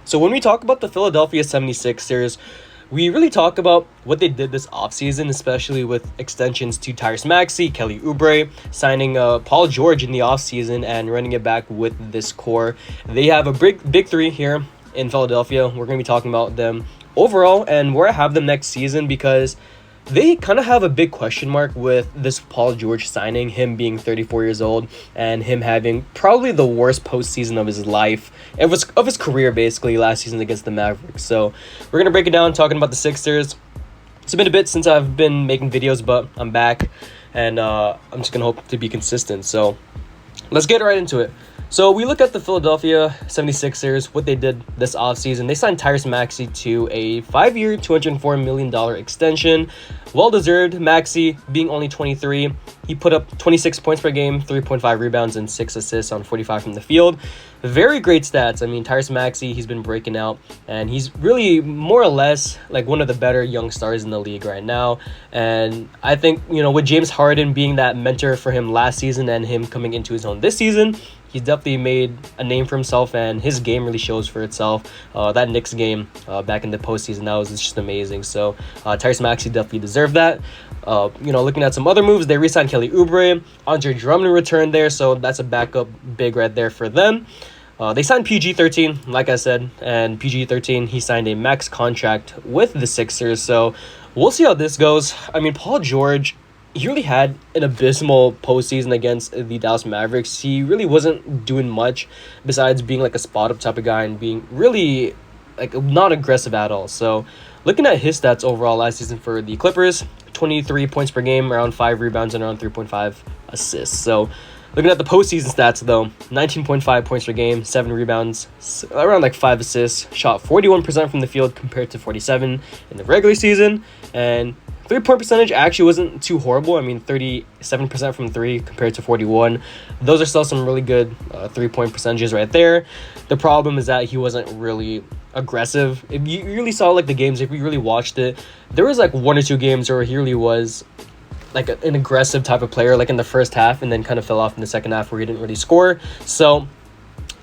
So when we talk about the Philadelphia 76ers, we really talk about what they did this offseason, especially with extensions to Tyrese Maxey, Kelly Oubre, signing Paul George in the offseason and running it back with this core. They have a big three here in Philadelphia. We're going to be talking about them overall and where I have them next season because they kind of have a big question mark with this Paul George signing, him being 34 years old and him having probably the worst postseason of his life, of his career basically, last season against the Mavericks. So we're going to break it down talking about the Sixers. It's been a bit since I've been making videos, but I'm back and I'm just going to hope to be consistent. So let's get right into it. So we look at the Philadelphia 76ers, what they did this offseason. They signed Tyrese Maxey to a 5-year, $204 million extension. Well-deserved. Maxey, being only 23, he put up 26 points per game, 3.5 rebounds, and 6 assists on 45 from the field. Very great stats. I mean, Tyrese Maxey, he's been breaking out, and he's really more or less like one of the better young stars in the league right now. And I think, with James Harden being that mentor for him last season and him coming into his own this season, he's definitely made a name for himself, and his game really shows for itself. That Knicks game back in the postseason, that was just amazing. So Tyrese Maxey definitely deserved that. Looking at some other moves, they re-signed Kelly Oubre. Andre Drummond returned there, so that's a backup big right there for them. They signed PG-13, like I said, and PG-13, he signed a max contract with the Sixers, so we'll see how this goes. I mean, Paul George, he really had an abysmal postseason against the Dallas Mavericks. He really wasn't doing much besides being like a spot-up type of guy and being really like not aggressive at all. So looking at his stats overall last season for the Clippers, 23 points per game, around 5 rebounds, and around 3.5 assists. So looking at the postseason stats, though, 19.5 points per game, 7 rebounds, around like 5 assists, shot 41% from the field compared to 47 in the regular season, and 3-point percentage actually wasn't too horrible. I mean, 37% from 3 compared to 41. Those are still some really good 3-point percentages right there. The problem is that he wasn't really aggressive. If you really saw like the games, if you really watched it, there was like 1 or 2 games where he really was like an aggressive type of player, like in the first half, and then kind of fell off in the second half where he didn't really score. So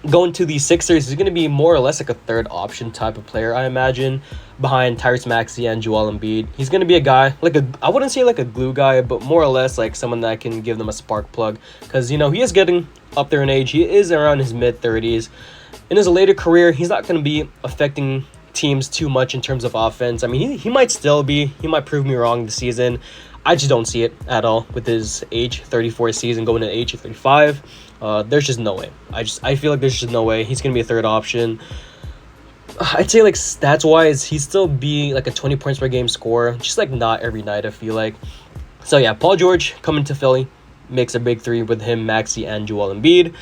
going to the Sixers, he's going to be more or less like a third option type of player, I imagine, behind Tyrese Maxey and Joel Embiid. He's going to be a guy, I wouldn't say like a glue guy, but more or less like someone that can give them a spark plug. Because, he is getting up there in age. He is around his mid-30s. In his later career, he's not going to be affecting teams too much in terms of offense. I mean, he might still be. He might prove me wrong this season. I just don't see it at all with his age, 34 season, going to the age of 35. There's just no way. I feel like there's just no way. He's going to be a third option. I'd say, like, stats-wise, he'd still be, like, a 20 points per game scorer. Just, like, not every night, I feel like. So, yeah, Paul George coming to Philly makes a big three with him, Maxey, and Joel Embiid.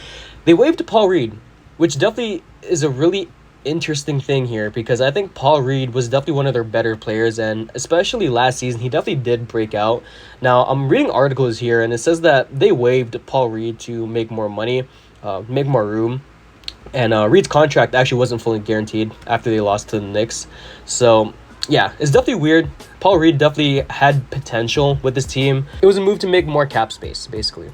They waived Paul Reed, which definitely is a really interesting thing here because I think Paul Reed was definitely one of their better players, and especially last season he definitely did break out. Now I'm reading articles here and it says that they waived Paul Reed to make more money, make more room, and Reed's contract actually wasn't fully guaranteed after they lost to the Knicks. So yeah, it's definitely weird. Paul Reed definitely had potential with this team. It was a move to make more cap space basically.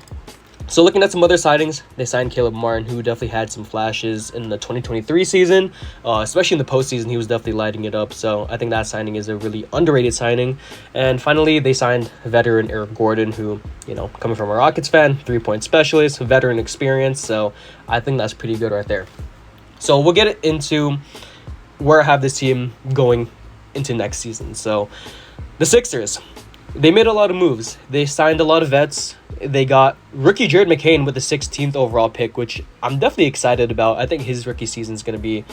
So looking at some other signings, they signed Caleb Martin, who definitely had some flashes in the 2023 season, especially in the postseason. He was definitely lighting it up. So I think that signing is a really underrated signing. And finally, they signed veteran Eric Gordon, who, coming from a Rockets fan, 3-point specialist, veteran experience. So I think that's pretty good right there. So we'll get into where I have this team going into next season. So the Sixers, they made a lot of moves. They signed a lot of vets. They got rookie Jared McCain with the 16th overall pick, which I'm definitely excited about. I think his rookie season is going to be,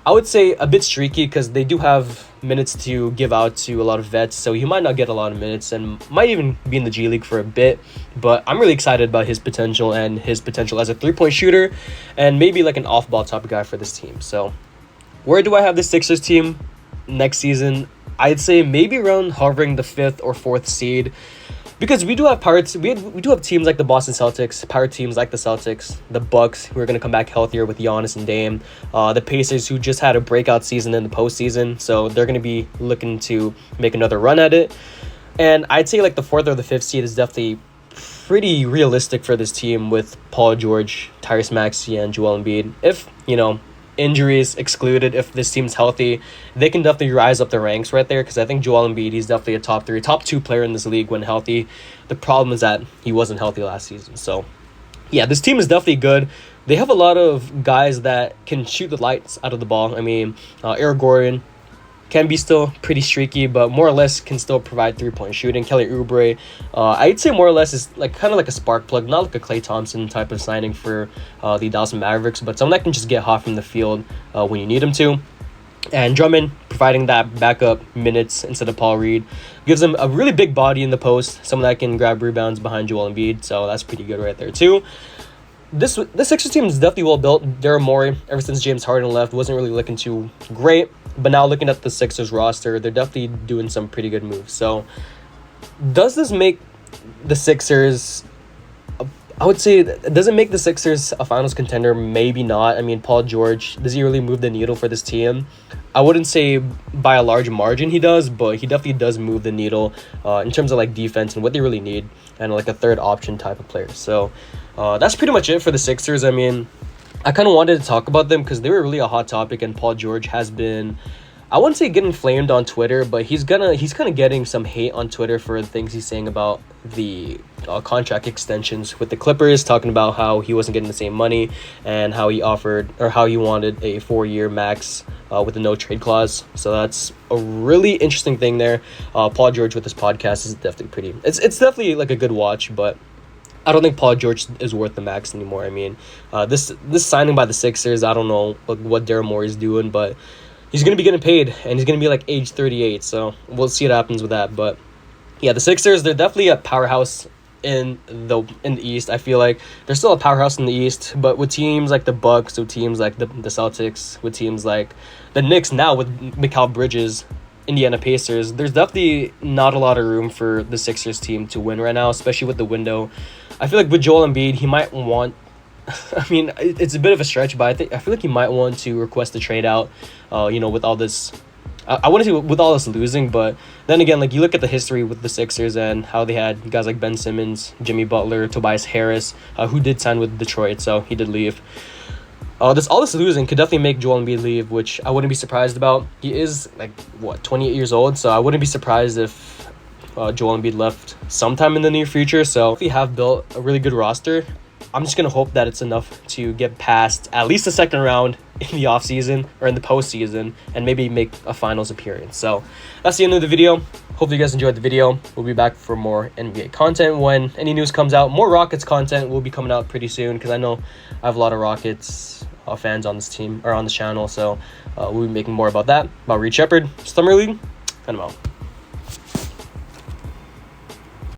I would say, a bit streaky because they do have minutes to give out to a lot of vets. So he might not get a lot of minutes and might even be in the G League for a bit. But I'm really excited about his potential and his potential as a 3-point shooter and maybe like an off-ball type of guy for this team. So where do I have the Sixers team next season? I'd say maybe around hovering the 5th or 4th seed, because we do have pirates. We do have teams like the Boston Celtics, power teams like the Celtics, the Bucks, who are going to come back healthier with Giannis and Dame, the Pacers, who just had a breakout season in the postseason, so they're going to be looking to make another run at it. And I'd say like the 4th or the 5th seed is definitely pretty realistic for this team with Paul George, Tyrese Maxey, and Joel Embiid. If injuries excluded, if this team's healthy, they can definitely rise up the ranks right there, because I think Joel Embiid, he's definitely a top 2 player in this league when healthy. The problem is that he wasn't healthy last season. So yeah, this team is definitely good. They have a lot of guys that can shoot the lights out of the ball. I mean, Eric Gordon can be still pretty streaky, but more or less can still provide 3-point shooting. Kelly Oubre, I'd say more or less is like kind of like a spark plug, not like a Klay Thompson type of signing for the Dallas Mavericks, but someone that can just get hot from the field when you need him to. And Drummond, providing that backup minutes instead of Paul Reed, gives him a really big body in the post, someone that can grab rebounds behind Joel Embiid, so that's pretty good right there too. This Sixers team is definitely well built. Daryl Morey, ever since James Harden left, wasn't really looking too great. But now looking at the Sixers roster, they're definitely doing some pretty good moves. So does this make the Sixers, I would say, does it make the Sixers a finals contender? Maybe not. I mean, Paul George, does he really move the needle for this team? I wouldn't say by a large margin he does, but he definitely does move the needle in terms of like defense and what they really need, and like a third option type of player. So that's pretty much it for the Sixers. I mean, I kind of wanted to talk about them because they were really a hot topic, and Paul George has been, I wouldn't say getting flamed on Twitter, but he's kind of getting some hate on Twitter for the things he's saying about the contract extensions with the Clippers, talking about how he wasn't getting the same money and how he wanted a 4-year max with a no trade clause. So that's a really interesting thing there. Paul George with this podcast is definitely it's definitely like a good watch, but I don't think Paul George is worth the max anymore. I mean, this signing by the Sixers, I don't know what Daryl Morey is doing, but he's going to be getting paid, and he's going to be like age 38, so we'll see what happens with that. But yeah, the Sixers, they're definitely a powerhouse in the East. I feel like they're still a powerhouse in the East, but with teams like the Bucks, with teams like the Celtics, with teams like the Knicks now with Mikal Bridges, Indiana Pacers, there's definitely not a lot of room for the Sixers team to win right now, especially with the window. I feel like with Joel Embiid, he might want, I mean, it's a bit of a stretch, but I feel like he might want to request a trade out, with all this, I wouldn't say with all this losing, but then again, like you look at the history with the Sixers and how they had guys like Ben Simmons, Jimmy Butler, Tobias Harris, who did sign with Detroit, so he did leave. All this losing could definitely make Joel Embiid leave, which I wouldn't be surprised about. He is 28 years old, so I wouldn't be surprised if Joel Embiid left sometime in the near future. So if we have built a really good roster, I'm just going to hope that it's enough to get past at least the second round in the offseason or in the postseason and maybe make a finals appearance. So that's the end of the video. Hopefully you guys enjoyed the video. We'll be back for more NBA content when any news comes out. More Rockets content will be coming out pretty soon because I know I have a lot of Rockets fans on this team or on this channel. So we'll be making more about that, about Reed Shepherd, Summer League, and I'm out.